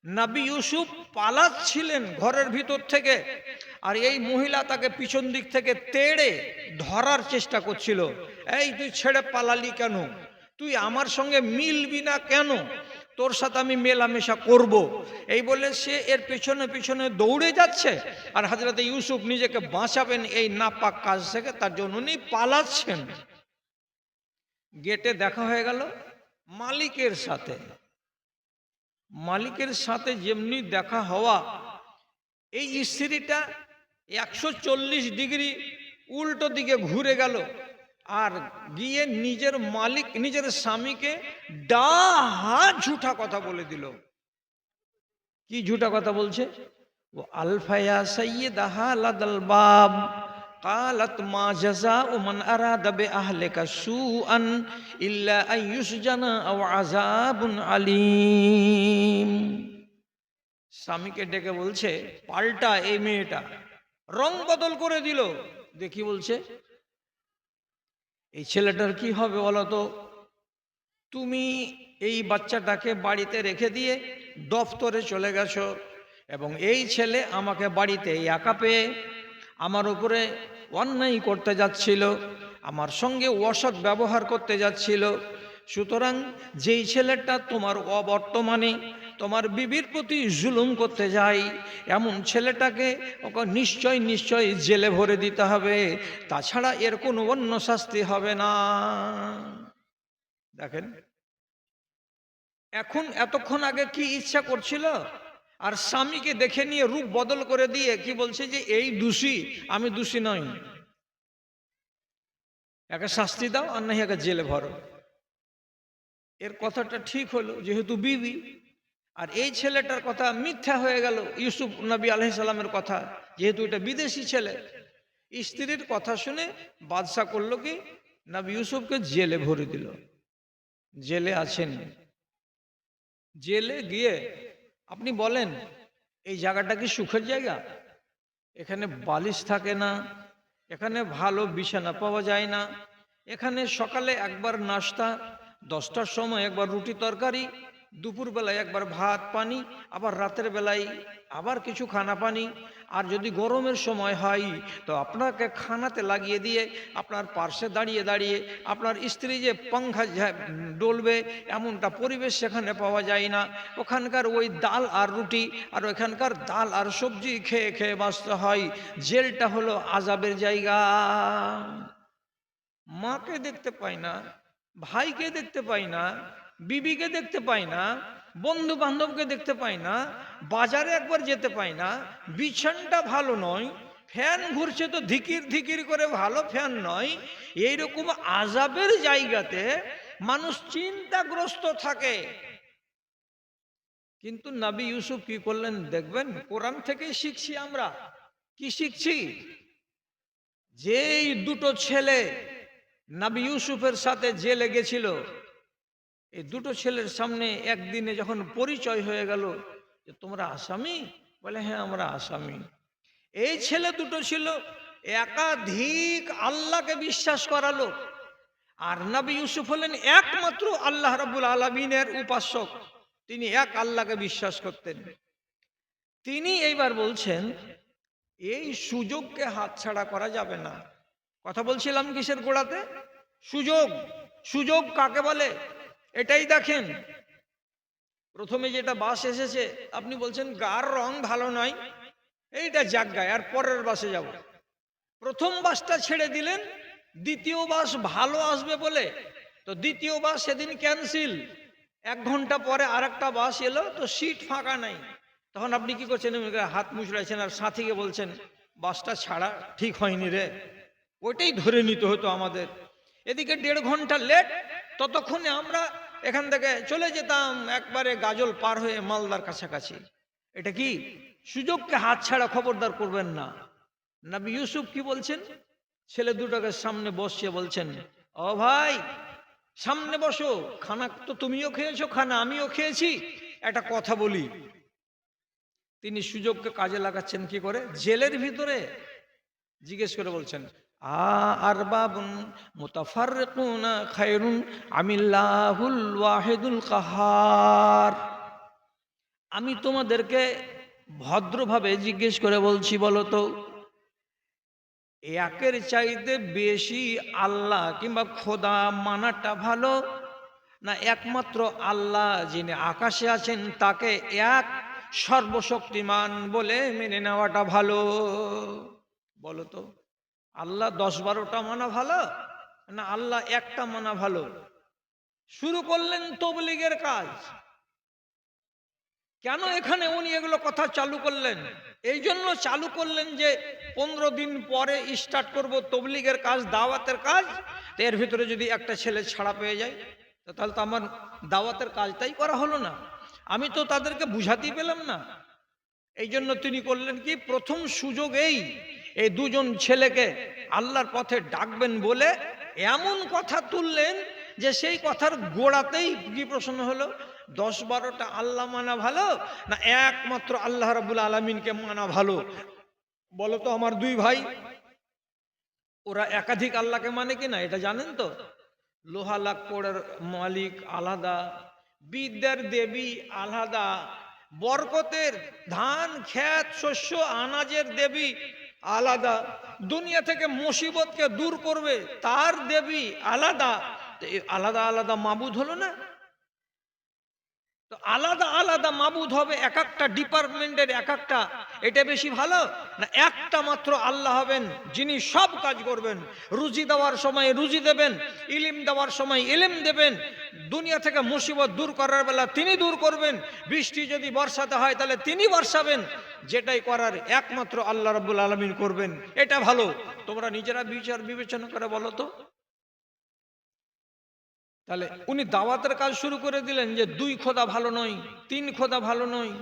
নবী ইউসুফ পালাচ্ছিলেন ঘরের ভিতর থেকে, আর এই মহিলা তাকে পিছন দিক থেকে তেড়ে ধরার চেষ্টা করছিল। এই তুই ছেড়ে পালালি কেন? তুই আমার সঙ্গে মিলবি না কেন? তোর সাথে আমি মেলামেশা করব, এই বলে সে এর পেছনে পেছনে দৌড়ে যাচ্ছে। আর হযরত ইউসুফ নিজেকে বাঁচাবেন এই নাপাক কাজ থেকে, তার জন্য উনি পালাচ্ছেন। গেটে দেখা হয়ে গেল মালিকের সাথে। মালিকের সাথে যেমনি দেখা হওয়া, এই স্ত্রীটা 140 ডিগ্রি উল্টো দিকে ঘুরে গেল, আর গিয়ে নিজের মালিক নিজের স্বামীকে ডাহা ঝুঠা কথা বলে দিল। কি ঝুঠা কথা বলছে? ও আলফায়া সাইয়্যিদাহা লাদাল বাব قالت ما جزاء من أراد بأهلك سوءا إلا أن يسجن أو عذاب عليم। স্বামীকে ডেকে বলছে, পাল্টা এই মেয়েটা রং বদল করে দিল। দেখি বলছে, এই ছেলেটার কি হবে বলো তো? তুমি এই বাচ্চাটাকে বাড়িতে রেখে দিয়ে দফতরে চলে গেছো, এবং এই ছেলে আমাকে বাড়িতে একা পেয়ে আমার উপরে অন্যায় করতে যাচ্ছিল, আমার সঙ্গে অসৎ ব্যবহার করতে যাচ্ছিল। সুতরাং যেই ছেলেটা তোমার অবর্তমানে তোমার বিবির প্রতি জুলুম করতে যায়, এমন ছেলেটাকে ওকে নিশ্চয় নিশ্চয় জেলে ভরে দিতে হবে, তাছাড়া এর কোনো অন্য শাস্তি হবে না। দেখেন, এখন এতক্ষণ আগে কি ইচ্ছা করছিল, আর স্বামীকে দেখে নিয়ে রূপ বদল করে দিয়ে কি বলছে যে এই দোষী, আমি দোষী নই, একে শাস্তি দাও আর না একে জেলে ভরো। এর কথাটা ঠিক হলো যেহেতু বিবি, আর এই ছেলেটার কথা মিথ্যা হয়ে গেল ইউসুফ নবী আলাইহিস সালামের কথা, যেহেতু এটা বিদেশি ছেলে। স্ত্রীর কথা শুনে বাদশা করলো কি, নবী ইউসুফকে জেলে ভরে দিল। জেলে আছেন। জেলে গিয়ে আপনি বলেন এই জায়গাটা কি সুখের জায়গা? এখানে বালিশ থাকে না, এখানে ভালো বিছানা পাওয়া যায় না, এখানে সকালে একবার নাস্তা, 10টার সময় একবার রুটি তরকারি, দুপুরবেলায় একবার ভাত পানি, আবার রাতের বেলায় আবার কিছু খানা পানি, আর যদি গরমের সময় হয় তো আপনাকে খানাতে লাগিয়ে দিয়ে আপনার পার্শ্বে দাঁড়িয়ে দাঁড়িয়ে আপনার স্ত্রী যে পাংখা ডলবে, এমনটা পরিবেশ সেখানে পাওয়া যায় না। ওখানকার ওই ডাল আর রুটি আর ওখানকার ডাল আর সবজি খেয়ে খেয়ে বাঁচতে হয়। জেলটা হলো আযাবের জায়গা। মাকে দেখতে পাই না, ভাইকে দেখতে পাই না, বিবিকে দেখতে পাই না, বন্ধু বান্ধবকে দেখতে পাই না, বাজারে একবার যেতে পাই না, বিছানটা ভালো নয়, ফ্যান ঘুরছে তো ধিকির ধিকির করে, ভালো ফ্যান নয়। এইরকম আযাবের জায়গাতে মানুষ চিন্তাগ্রস্ত থাকে। কিন্তু নবী ইউসুফ কি করলেন দেখবেন, কোরআন থেকেই শিখছি আমরা। কি শিখছি? যেই দুটো ছেলে নবী ইউসুফের সাথে জেলে গেছিল, এই দুটো ছেলের সামনে একদিনে যখন পরিচয় হয়ে গেল যে তোমরা আসামি, বলে হ্যাঁ আমরা আসামি। এই ছেলে দুটো ছিল একাধিক আল্লাহকে বিশ্বাস করালো, আর নবী ইউসুফ হলেন একমাত্র আল্লাহ রাব্বুল আলামিনের উপাসক, তিনি এক আল্লাহকে বিশ্বাস করতেন। তিনি এইবার বলছেন এই সুযোগকে হাতছাড়া করা যাবে না। কথা বলছিলাম কিসের গোড়াতে? সুযোগ। সুযোগ কাকে বলে এটাই দেখেন। প্রথমে যেটা বাস এসেছে, আপনি বলছেন গার রং ভালো নয়, এইটা জায়গায় আর পরের বাসে যাব। প্রথম বাসটা ছেড়ে দিলেন, দ্বিতীয় বাস ভালো আসবে বলে, তো দ্বিতীয় বাস সেদিন ক্যান্সেল। 1 ঘন্টা পরে আরেকটা বাস এলো, তো সিট ফাঁকা নাই। তখন আপনি কি করছেন? হাত মুচড়াইছেন আর সাথীকে বলছেন বাসটা ছাড়া ঠিক হয়নি রে, ওইটাই ধরে নিতে হতো আমাদের। এদিকে 1.5 ঘন্টা লেট, ততক্ষণে আমরা এখান থেকে চলে যেতাম একবারে গাজল পার হয়ে মালদার কাছাকাছি। এটা কি? সুযোগকে হাতছাড়া খবরদার করবেন না। নবী ইউসুফ কি বলছেন? ছেলে দুটোকে সামনে বসিয়ে বলছেন, ও ভাই সামনে বসো, খানা তো তুমিও খেয়েছো, খানা আমিও খেয়েছি, একটা কথা বলি। তিনি সুযোগকে কাজে লাগাচ্ছেন কি করে? জেলের ভিতরে জিজ্ঞেস করে বলছেন, আরবাবুন মুতাফাররিকুনা খায়রুন আমিল্লাহুল ওয়াহিদুল কাহার। আমি তোমাদেরকে ভদ্রভাবে জিজ্ঞেস করে বলছি, বলো তো একের চাইতে বেশি আল্লাহ কিংবা খোদা মানাটা ভালো, না একমাত্র আল্লাহ যিনি আকাশে আছেন তাকে এক সর্বশক্তিমান বলে মেনে নেওয়াটা ভালো? বলো তো, আল্লাহ 10-12টা মানা ভালো, না আল্লাহ একটা মানা ভালো? শুরু করলেন তবলিগের কাজ। কেন এখানে উনি এগুলো কথা চালু করলেন? এই জন্য চালু করলেন যে 15 দিন পরে স্টার্ট করব তবলিগের কাজ, দাওয়াতের কাজ। তো এর ভিতরে যদি একটা ছেলে ছাড়া পেয়ে যায়, তাহলে তো আমার দাওয়াতের কাজটাই করা হলো না, আমি তো তাদেরকে বুঝাতেই পেলাম না। এই জন্য তিনি করলেন কি, প্রথম সুযোগ এই দুজন ছেলেকে আল্লাহর পথে ডাকবেন বলে এমন কথা তুললেন যে সেই কথার গোড়াতেই কি প্রশ্ন হলো, 10-12টা আল্লাহ মানা ভালো, না একমাত্র আল্লাহ রাব্বুল আলামিনকে মানা ভালো? বলো তো আমার দুই ভাই, ওরা একাধিক আল্লাহকে মানে কিনা এটা জানেন তো? লোহা লাক্কড়ের মালিক আলাদা, বিদ্যার দেবী আলাদা, বরকতের ধান ক্ষেত শস্য আনাজের দেবী আলাদা, দুনিয়া থেকে মুসিবতকে দূর করবে তার দেবী আলাদা। আলাদা আলাদা মাবুদ হলো না? তো আলাদা আলাদা মাবুদ হবে এক একটা ডিপার্টমেন্টের এক একটা, এটা বেশি ভালো, না একটা মাত্র আল্লাহ হবেন যিনি সব কাজ করবেন? রুজি দেওয়ার সময় রুজি দেবেন, ইলিম দেওয়ার সময় ইলিম দেবেন, দুনিয়া থেকে মুসিবত দূর করার বেলা তিনি দূর করবেন, বৃষ্টি যদি বর্ষাতে হয় তাহলে তিনি বর্ষাবেন, যেটাই করার একমাত্র আল্লাহ রাব্বুল আলামিন করবেন, এটা ভালো। তোমরা নিজেরা বিচার বিবেচনা করে বলো তো। তাহলে উনি দাওয়াতের কাজ শুরু করে দিলেন যে 2 খোদা ভালো নয়, 3 খোদা ভালো নয়।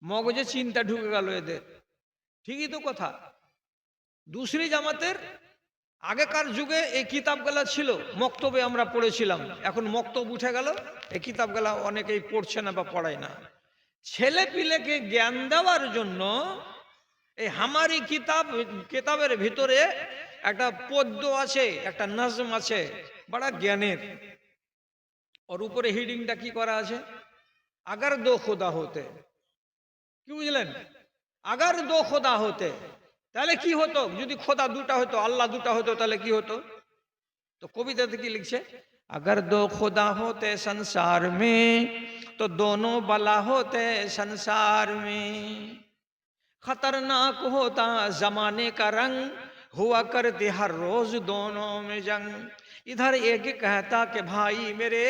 মগজে চিন্তা ঢুকে গেল এদের। ঠিকই তো কথা। দুসরি জামাতের আগেকার যুগে এই কিতাবগুলা ছিল, মক্তবে আমরা পড়েছিলাম, এখন মক্তব উঠে গেল, এই কিতাবগুলা অনেকেই পড়ছে না বা পড়ায় না। ছেলে পিলেকে জ্ঞান দেওয়ার জন্য এই হামারি কিতাবের ভিতরে একটা পদ্য আছে, একটা নজম আছে, বড় জ্ঞানের। ওর উপরে হিডিংটা কি করা আছে, আগার দো খোদা হতে। কি বুঝলেন? আগার দো খোদা হতে, তাহলে কি হতো? যদি খোদা দুটা হতো, আল্লাহ দুটা হতো, তাহলে কি হতো? তো কবিতাতে কি লিখছে, अगर दो खुदा होते संसार में तो दोनों बला होते संसार में, खतरनाक होता जमाने का रंग, हुआ करते हर रोज दोनों में जंग। इधर एक कहता कि भाई मेरे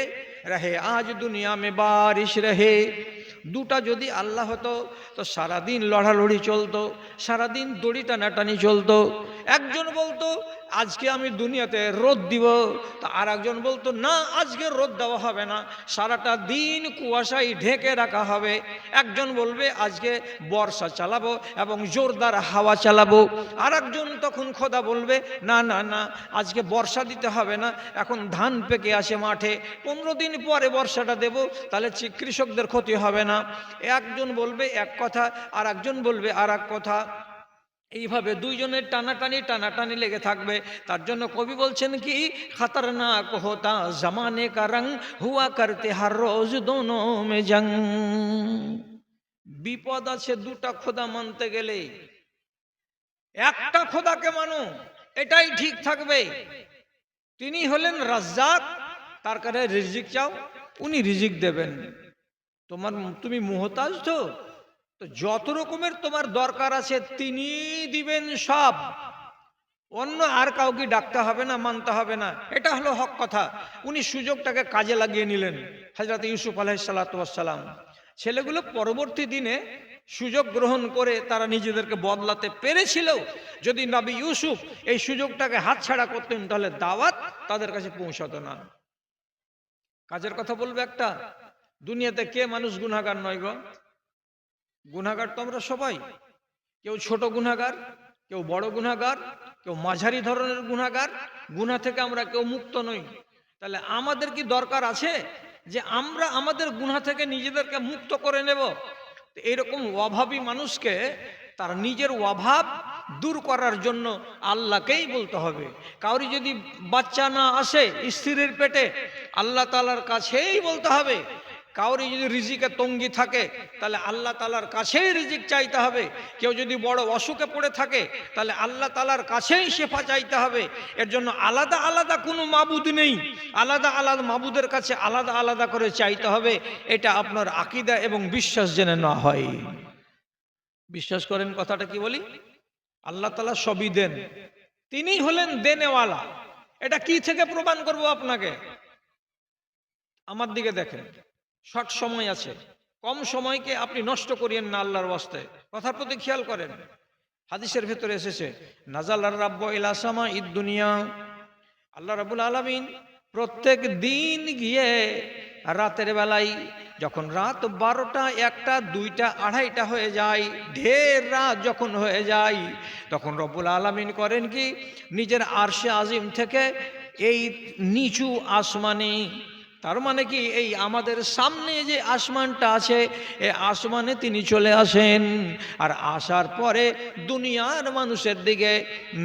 रहे आज दुनिया में बारिश रहे। দুটা যদি আল্লাহ হতো তো সারাদিন লড়ালড়ি চলতো, সারাদিন দড়ি টানাটানি চলতো। একজন বলতো আজকে আমি দুনিয়াতে রোদ দিব, তা আর একজন বলতো না আজকে রোদ দেওয়া হবে না, সারাটা দিন কুয়াশায় ঢেকে রাখা হবে। একজন বলবে আজকে বর্ষা চালাবো এবং জোরদার হাওয়া চালাবো, আর একজন তখন খোদা বলবে না না না আজকে বর্ষা দিতে হবে না, এখন ধান পেকে আসে মাঠে, 15 দিন পরে বর্ষাটা দেব, তাহলে কৃষকদের ক্ষতি হবে না। একজন বলবে এক কথা, আর একজন বলবে আর এক কথা। এইভাবে দুইজনের টানাটানি লেগে থাকবে। তার জন্য কবি বলছেন কি, খতরনাক হোতা জমানে কা রং, হুয়া করতে হর রোজ দোনো মে জং। বিপদ আছে দুটা খোদা মানতে গেলে, একটা খোদাকে মানো, এটাই ঠিক থাকবে। তিনি হলেন রাজ্জাক, তার কাছে রিজিক চাও, উনি রিজিক দেবেন। তুমি মুহতাজ তো যত রকমের তোমার দরকার আছে তিনি দিবেন সব, অন্য আর কাউকে ডাকতে হবে না, মানতে হবে না। এটা হলো হক কথা। উনি সুযোগটাকে কাজে লাগিয়ে নিলেন, হযরত ইউসুফ আলাইহিস সালাতু ওয়াস সালাম। ছেলেগুলো পরবর্তী দিনে সুযোগ গ্রহণ করে তারা নিজেদেরকে বদলাতে পেরেছিল। যদি নবী ইউসুফ এই সুযোগটাকে হাতছাড়া করতেন তাহলে দাওয়াত তাদের কাছে পৌঁছাতো না। কাজের কথা বলবো একটা, দুনিয়াতে কে মানুষ গুনাহগার নয় গো? গুনাহগার তো আমরা সবাই, কেউ ছোট গুনাহগার, কেউ বড় গুনাহগার, কেউ মাঝারি ধরনের গুনাহগার। গুনাহ থেকে আমরা কেউ মুক্ত নই। তাহলে আমাদের কি দরকার আছে যে আমরা আমাদের গুনাহ থেকে নিজেদেরকে মুক্ত করে নেব? এরকম অভাবী মানুষকে তার নিজের অভাব দূর করার জন্য আল্লাহকেই বলতে হবে। কাউরি যদি বাচ্চা না আসে স্ত্রীর পেটে, আল্লাহ তাআলার কাছেই বলতে হবে। কাউরি যদি রিজিকে তঙ্গি থাকে তাহলে আল্লাহ তাআলার কাছেই রিজিক চাইতে হবে। কেউ যদি বড় অসুখে পড়ে থাকে তাহলে আল্লাহ তাআলার কাছেই শেফা চাইতে হবে। এর জন্য আলাদা আলাদা কোনো মাবুদ নেই, আলাদা আলাদা মাবুদের কাছে আলাদা আলাদা করে চাইতে হবে। এটা আপনার আকীদা এবং বিশ্বাস জেনে না হয়। বিশ্বাস করেন কথাটা কি বলি? আল্লাহ তাআলা সবই দেন, তিনি হলেন দেনেওয়ালা। এটা কি থেকে প্রমাণ করব আপনাকে? আমার দিকে দেখেন, শর্ট সময় আছে, কম সময়কে আপনি নষ্ট করিয়েন না আল্লাহর ওয়াস্তে। কথার প্রতি খেয়াল করেন। হাদিসের ভেতরে এসেছে, নাজালার রাব্বু ইলা সামা ইদ দুনিয়া, আল্লাহ রাব্বুল আলামিন প্রত্যেক দিন গিয়ে রাতের বেলায়, যখন রাত 12টা, 1টা, 2টা, 2:30টা হয়ে যায়, ঢের রাত যখন হয়ে যায়, তখন রব্বুল আলামিন করেন কি, নিজের আরশে আজিম থেকে এই নিচু আসমানে, তার মানে কি এই আমাদের সামনে যে আসমানটা আছে এই আসমানে তিনি চলে আসেন। আর আসার পরে দুনিয়ার মানুষের দিকে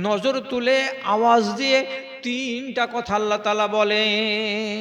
নজর তুলে আওয়াজ দিয়ে 3টা কথা আল্লাহ তাআলা বলেন।